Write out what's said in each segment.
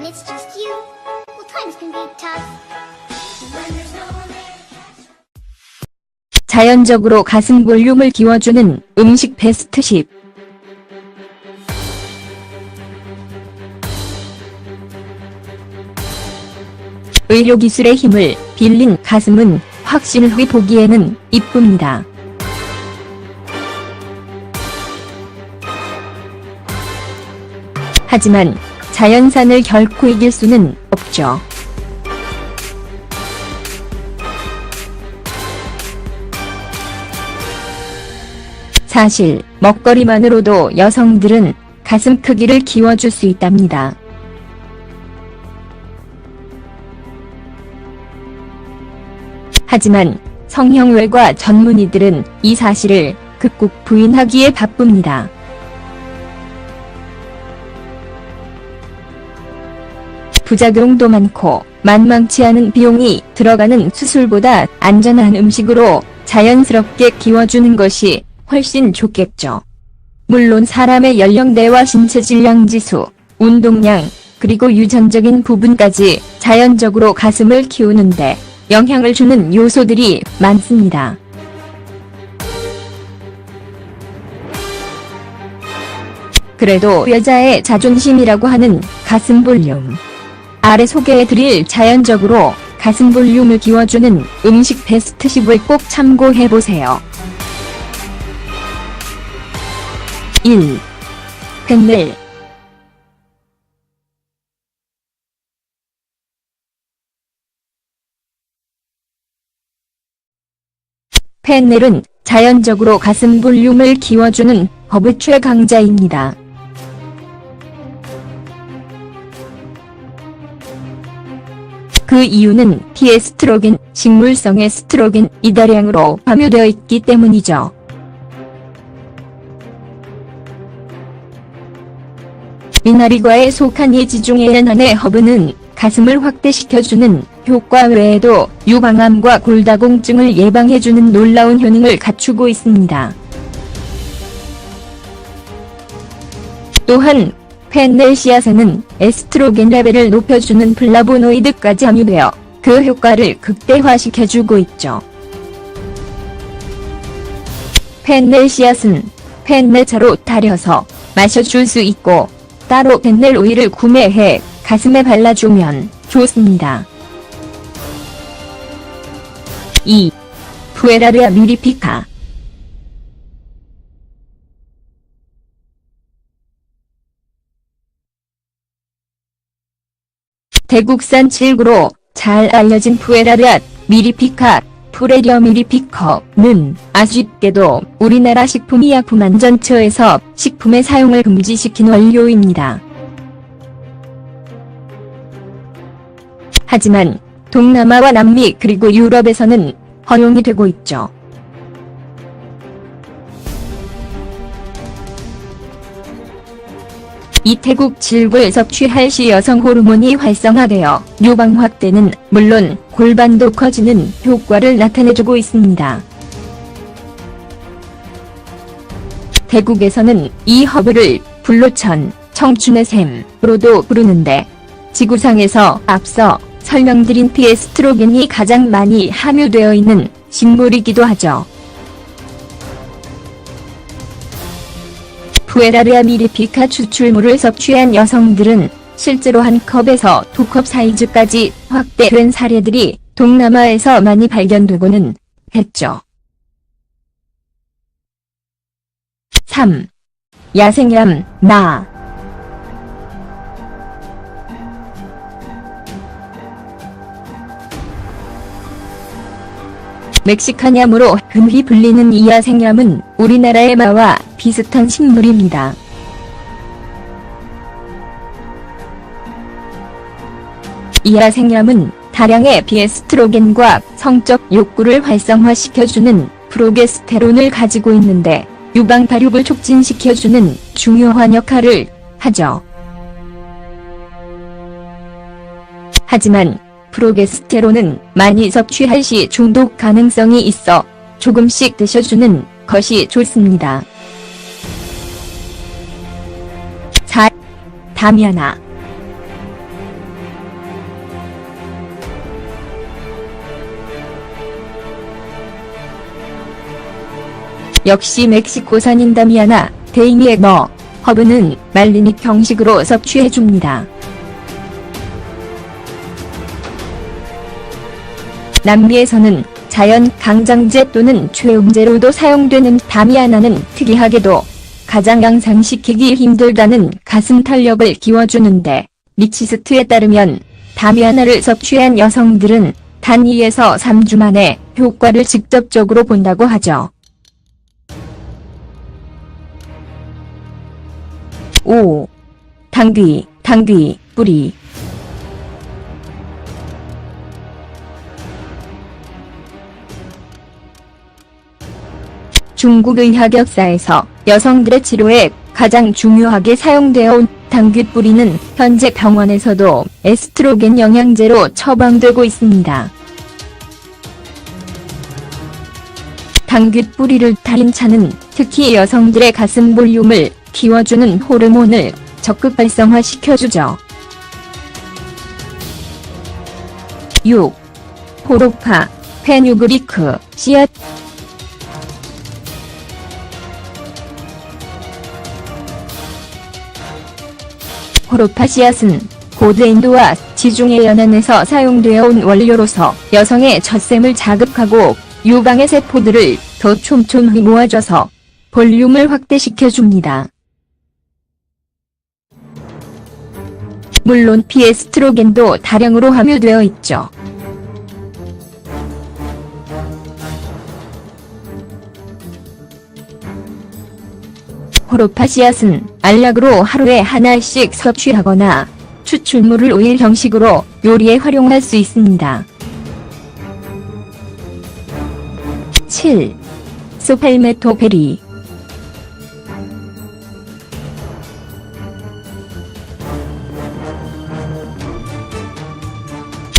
it's just you, well, times can be tough. When there's no one there to catch. 자연적으로 가슴 볼륨을 키워주는 음식 베스트 10. 의료기술의 힘을 빌린 가슴은 확실히 보기에는 이쁩니다. 하지만 자연산을 결코 이길 수는 없죠. 사실 먹거리만으로도 여성들은 가슴 크기를 키워줄 수 있답니다. 하지만 성형외과 전문의들은 이 사실을 극구 부인하기에 바쁩니다. 부작용도 많고 만만치 않은 비용이 들어가는 수술보다 안전한 음식으로 자연스럽게 키워주는 것이 훨씬 좋겠죠. 물론 사람의 연령대와 신체 질량 지수, 운동량, 그리고 유전적인 부분까지 자연적으로 가슴을 키우는데 영향을 주는 요소들이 많습니다. 그래도 여자의 자존심이라고 하는 가슴 볼륨. 아래 소개해드릴 자연적으로 가슴 볼륨을 키워주는 음식 베스트 10을 꼭 참고해보세요. 1. 펜넬. 펜넬은 자연적으로 가슴 볼륨을 키워주는 허브 최강자입니다. 그 이유는 피에스트로겐, 식물성 에스트로겐이 다량으로 함유되어 있기 때문이죠. 미나리과에 속한 이 지중해 연안의 허브는 가슴을 확대시켜주는 효과 외에도 유방암과 골다공증을 예방해주는 놀라운 효능을 갖추고 있습니다. 또한 펜넬 씨앗에는 에스트로겐 레벨을 높여주는 플라보노이드까지 함유되어 그 효과를 극대화시켜주고 있죠. 펜넬 씨앗은 펜넬차로 달여서 마셔줄 수 있고 따로 펜넬 오일을 구매해 가슴에 발라주면 좋습니다. 2. 푸에라르아 미리피카. 대국산 칠구로 잘 알려진 푸에라르아 미리피카, 푸레리어 미리피커는 아쉽게도 우리나라 식품의약품안전처에서 식품의 사용을 금지시킨 원료입니다. 하지만 동남아와 남미 그리고 유럽에서는 허용이 되고 있죠. 이 태국 칠구를 섭취할 시 여성 호르몬이 활성화되어 유방 확대는 물론 골반도 커지는 효과를 나타내주고 있습니다. 태국에서는 이 허브를 불로천, 청춘의 샘으로도 부르는데 지구상에서 앞서 설명드린 피에스트로겐이 가장 많이 함유되어 있는 식물이기도 하죠. 푸에라르아 미리피카 추출물을 섭취한 여성들은 실제로 한 컵에서 2컵 사이즈까지 확대된 사례들이 동남아에서 많이 발견되고는 했죠. 3. 야생얌, 나. 멕시카냠으로 흔히 불리는 이 야생얌은 우리나라의 마와 비슷한 식물입니다. 이 야생얌은 다량의 피에스트로겐과 성적 욕구를 활성화시켜주는 프로게스테론을 가지고 있는데 유방 발육을 촉진시켜주는 중요한 역할을 하죠. 하지만 프로게스테론은 많이 섭취할 시 중독 가능성이 있어 조금씩 드셔주는 것이 좋습니다. 4. 다미아나. 역시 멕시코산인 다미아나, 데이미에머, 허브는 말리닉 형식으로 섭취해줍니다. 남미에서는 자연 강장제 또는 최음제로도 사용되는 다미아나는 특이하게도 가장 양상시키기 힘들다는 가슴 탄력을 키워주는데, 리치스트에 따르면 다미아나를 섭취한 여성들은 단 2에서 3주 만에 효과를 직접적으로 본다고 하죠. 5. 당귀, 뿌리. 중국 의학 역사에서 여성들의 치료에 가장 중요하게 사용되어 온 당귀 뿌리는 현재 병원에서도 에스트로겐 영양제로 처방되고 있습니다. 당귀 뿌리를 타린 차는 특히 여성들의 가슴 볼륨을 키워주는 호르몬을 적극 활성화시켜주죠. 6. 호로파, 페뉴그리크, 씨앗. 호로파 씨앗은 고대인도와 지중해 연안에서 사용되어 온 원료로서 여성의 젖샘을 자극하고 유방의 세포들을 더 촘촘히 모아줘서 볼륨을 확대시켜줍니다. 물론 피에스트로겐도 다량으로 함유되어 있죠. 호로파 씨앗은 알약으로 하루에 하나씩 섭취하거나 추출물을 오일 형식으로 요리에 활용할 수 있습니다. 7. 소팔메토페리.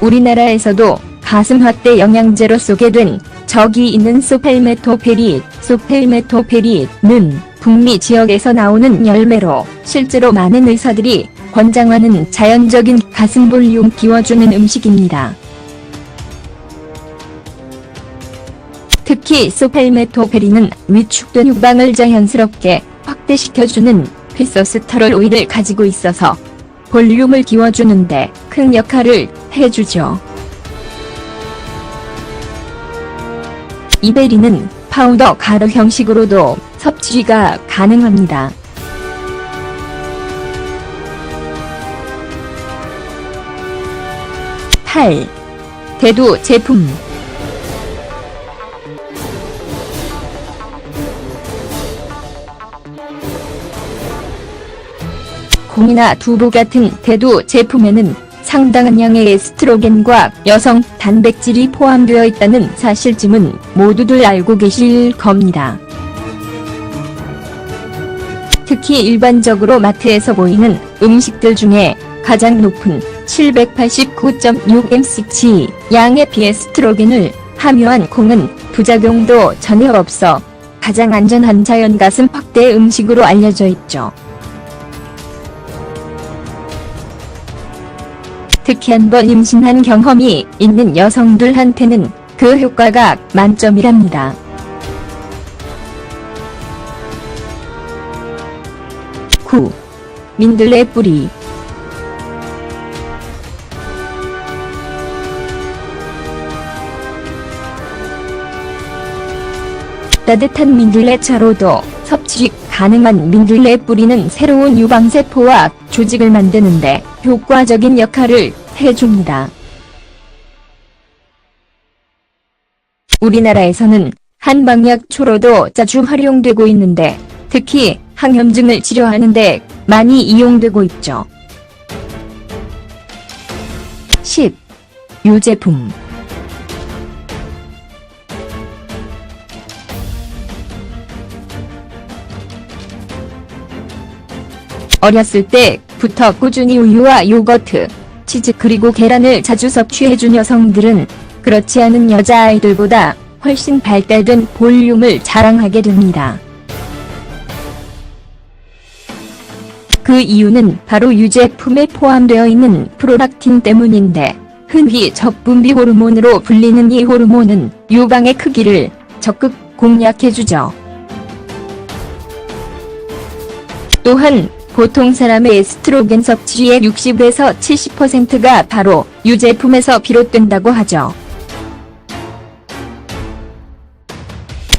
우리나라에서도 가슴 확대 영양제로 소개된 적이 있는 소팔메토페리, 소팔메토페리는 북미 지역에서 나오는 열매로 실제로 많은 의사들이 권장하는 자연적인 가슴 볼륨 키워주는 음식입니다. 특히 소팔메토페리는 위축된 유방을 자연스럽게 확대시켜주는 필소스터롤 오일을 가지고 있어서 볼륨을 키워주는데 큰 역할을 해주죠. 이 베리는 파우더 가루 형식으로도 섭취가 가능합니다. 8. 대두 제품. 콩이나 두부 같은 대두 제품에는 상당한 양의 에스트로겐과 여성 단백질이 포함되어 있다는 사실쯤은 모두들 알고 계실 겁니다. 특히 일반적으로 마트에서 보이는 음식들 중에 가장 높은 789.6mcg 양의 피에스트로겐을 함유한 콩은 부작용도 전혀 없어 가장 안전한 자연 가슴 확대 음식으로 알려져 있죠. 특히 한번 임신한 경험이 있는 여성들한테는 그 효과가 만점이랍니다. 9. 민들레 뿌리. 따뜻한 민들레차로도 섭취 가능한 민들레 뿌리는 새로운 유방세포와 조직을 만드는데 효과적인 역할을 해줍니다. 우리나라에서는 한방약초로도 자주 활용되고 있는데 특히 항염증을 치료하는데 많이 이용되고 있죠. 10. 유제품. 어렸을 때부터 꾸준히 우유와 요거트, 치즈 그리고 계란을 자주 섭취해준 여성들은 그렇지 않은 여자아이들보다 훨씬 발달된 볼륨을 자랑하게 됩니다. 그 이유는 바로 유제품에 포함되어 있는 프롤락틴 때문인데, 흔히 적분비 호르몬으로 불리는 이 호르몬은 유방의 크기를 적극 공략해주죠. 또한 보통 사람의 에스트로겐 섭취의 60에서 70%가 바로 유제품에서 비롯된다고 하죠.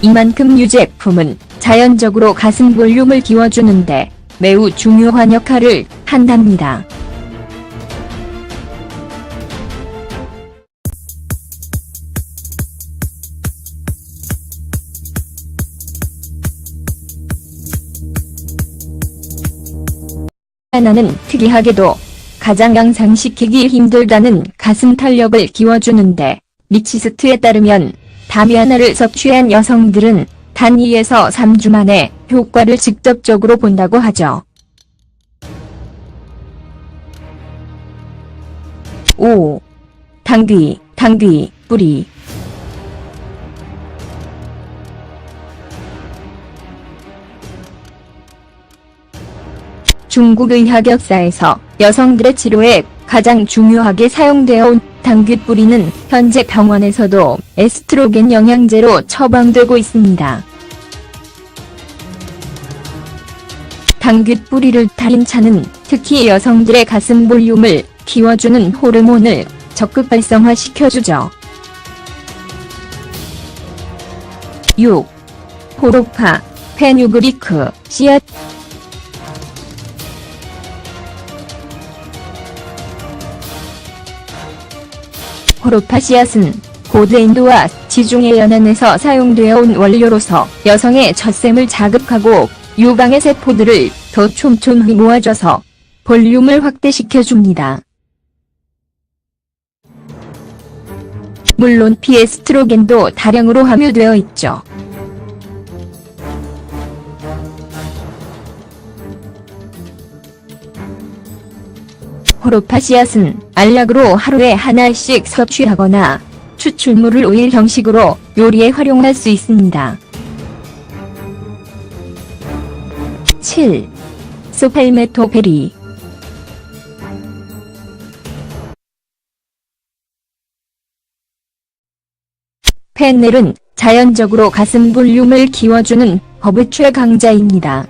이만큼 유제품은 자연적으로 가슴 볼륨을 키워주는데 매우 중요한 역할을 한답니다. 하나는 특이하게도 가장 양상시키기 힘들다는 가슴 탄력을 키워주는데 리치스트에 따르면 다미아나를 섭취한 여성들은 단 2에서 3주 만에 효과를 직접적으로 본다고 하죠. 5. 당귀 뿌리. 중국 의학 역사에서 여성들의 치료에 가장 중요하게 사용되어 온 당귀 뿌리는 현재 병원에서도 에스트로겐 영양제로 처방되고 있습니다. 당귀 뿌리를 달인 차는 특히 여성들의 가슴 볼륨을 키워주는 호르몬을 적극 활성화시켜주죠. 6. 호로파, 페뉴그리크, 씨앗. 호로파 씨앗은 고데인도와 지중해 연안에서 사용되어 온 원료로서 여성의 젖샘을 자극하고 유방의 세포들을 더 촘촘히 모아줘서 볼륨을 확대시켜줍니다. 물론 피에스트로겐도 다량으로 함유되어 있죠. 호로파 씨앗은 알약으로 하루에 하나씩 섭취하거나 추출물을 오일 형식으로 요리에 활용할 수 있습니다. 7. 소팔메토베리. 펜넬은 자연적으로 가슴 볼륨을 키워주는 허브 최강자입니다.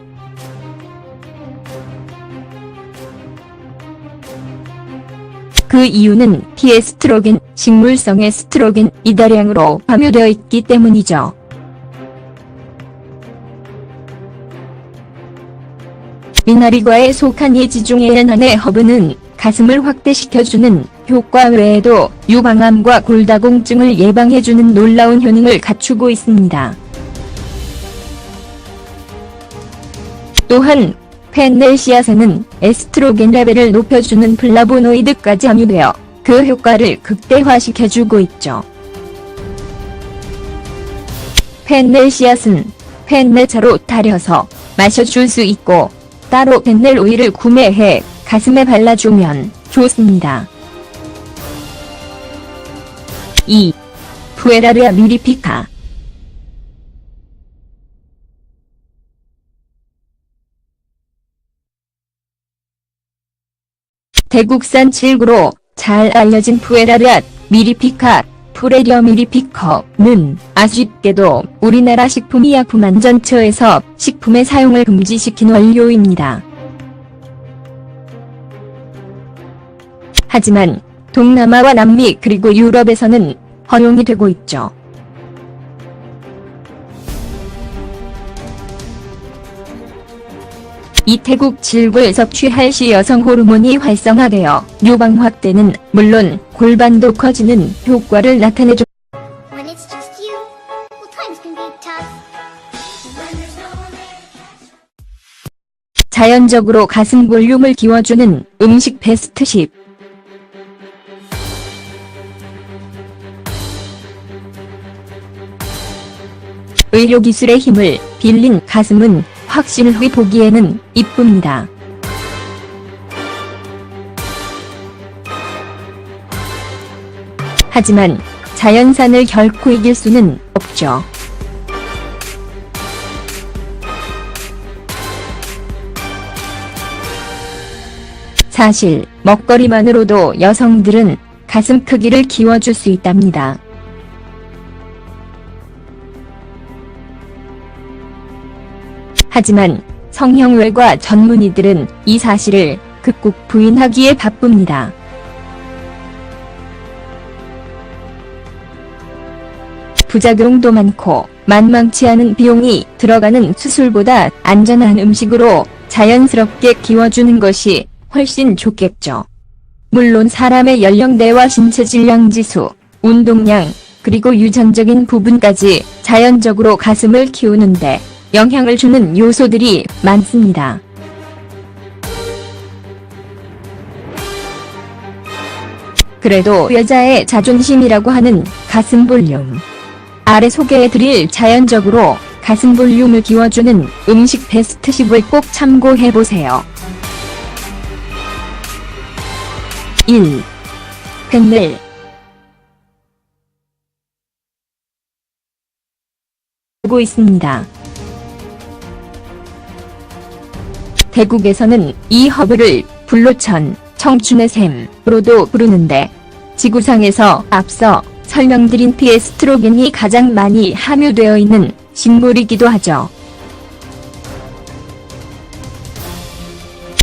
그 이유는 피에스트로겐, 식물성 에스트로겐이 다량으로 함유되어 있기 때문이죠. 미나리과에 속한 이 지중해 연안의 허브는 가슴을 확대시켜주는 효과 외에도 유방암과 골다공증을 예방해주는 놀라운 효능을 갖추고 있습니다. 또한 펜넬 씨앗에는 에스트로겐 레벨을 높여주는 플라보노이드까지 함유되어 그 효과를 극대화시켜주고 있죠. 펜넬 씨앗은 펜넬차로 달여서 마셔줄 수 있고 따로 펜넬 오일을 구매해 가슴에 발라주면 좋습니다. 2. 푸에라르아 미리피카. 대국산 칠구로 잘 알려진 푸에라르아 미리피카, 푸레리어 미리피커는 아쉽게도 우리나라 식품의약품안전처에서 식품의 사용을 금지시킨 원료입니다. 하지만 동남아와 남미 그리고 유럽에서는 허용이 되고 있죠. 이 태국 칠구를 섭취할 시 여성 호르몬이 활성화되어 유방 확대는 물론 골반도 커지는 효과를 나타내죠. When it's just you, well, times can be tough. When there's no one there to catch. 자연적으로 가슴 볼륨을 키워주는 음식 베스트 10. 의료기술의 힘을 빌린 가슴은 확실히 보기에는 이쁩니다. 하지만 자연산을 결코 이길 수는 없죠. 사실 먹거리만으로도 여성들은 가슴 크기를 키워줄 수 있답니다. 하지만 성형외과 전문의들은 이 사실을 극구 부인하기에 바쁩니다. 부작용도 많고 만만치 않은 비용이 들어가는 수술보다 안전한 음식으로 자연스럽게 키워주는 것이 훨씬 좋겠죠. 물론 사람의 연령대와 신체 질량 지수, 운동량, 그리고 유전적인 부분까지 자연적으로 가슴을 키우는데 영향을 주는 요소들이 많습니다. 그래도 여자의 자존심이라고 하는 가슴 볼륨. 아래 소개해드릴 자연적으로 가슴 볼륨을 키워주는 음식 베스트 10을 꼭 참고해보세요. 1. 뱃늘. 보고 있습니다. 대국에서는 이 허브를 불로천, 청춘의 샘으로도 부르는데 지구상에서 앞서 설명드린 피에스트로겐이 가장 많이 함유되어 있는 식물이기도 하죠.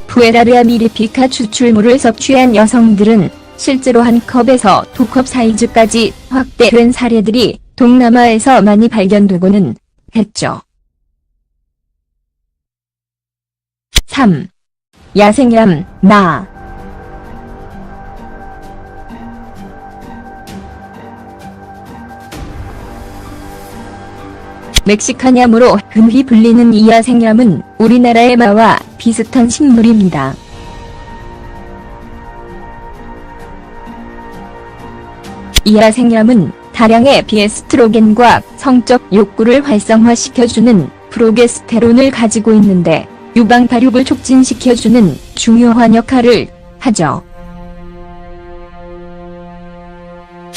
푸에라르아 미리피카 추출물을 섭취한 여성들은 실제로 한 컵에서 2컵 사이즈까지 확대된 사례들이 동남아에서 많이 발견되고는 했죠. 3. 야생얌, 나. 멕시카냠으로 흔히 불리는 이 야생얌은 우리나라의 마와 비슷한 식물입니다. 이 야생얌은 다량의 피에스트로겐과 성적 욕구를 활성화시켜주는 프로게스테론을 가지고 있는데 유방 발육을 촉진시켜주는 중요한 역할을 하죠.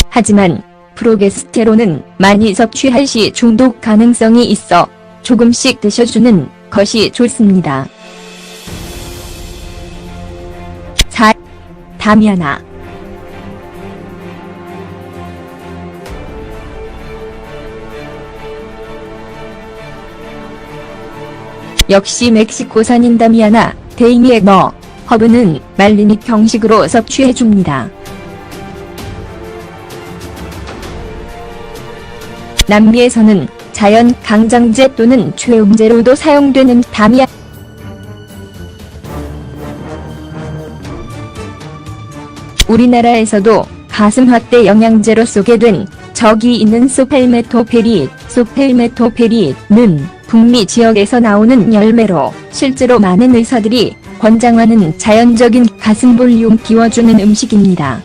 하지만 프로게스테론은 많이 섭취할 시 중독 가능성이 있어 조금씩 드셔주는 것이 좋습니다. 4. 다미아나. 역시 멕시코산인 다미아나 데이미의 너 허브는 말리닉 형식으로 섭취해줍니다. 남미에서는 자연 강장제 또는 최음제로도 사용되는 다미아. 우리나라에서도 가슴 확대 영양제로 소개된 적이 있는 소펠메토페릿, 소펠메토페릿은 북미 지역에서 나오는 열매로 실제로 많은 의사들이 권장하는 자연적인 가슴 볼륨 키워주는 음식입니다.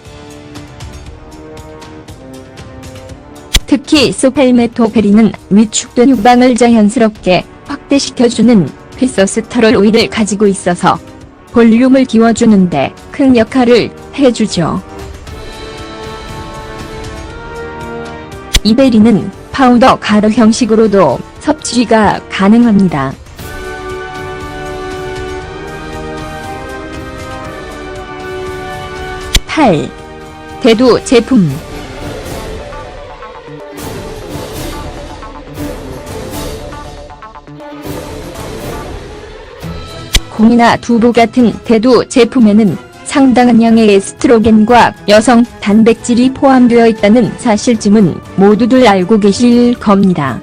특히 소펠메토페린은 위축된 유방을 자연스럽게 확대시켜주는 피서스터롤 오일을 가지고 있어서 볼륨을 키워주는데 큰 역할을 해주죠. 이베리는 파우더 가루 형식으로도 섭취가 가능합니다. 8. 대두 제품. 콩이나 두부 같은 대두 제품에는 상당한 양의 에스트로겐과 여성 단백질이 포함되어 있다는 사실쯤은 모두들 알고 계실 겁니다.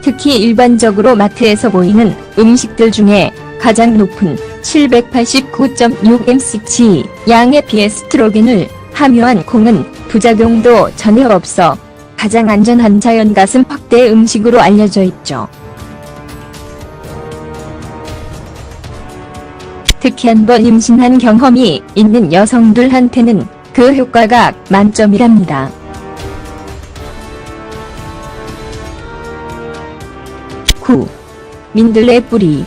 특히 일반적으로 마트에서 보이는 음식들 중에 가장 높은 789.6mcg 양의 피에스트로겐을 함유한 콩은 부작용도 전혀 없어 가장 안전한 자연 가슴 확대 음식으로 알려져 있죠. 특히 한번 임신한 경험이 있는 여성들한테는 그 효과가 만점이랍니다. 9. 민들레 뿌리.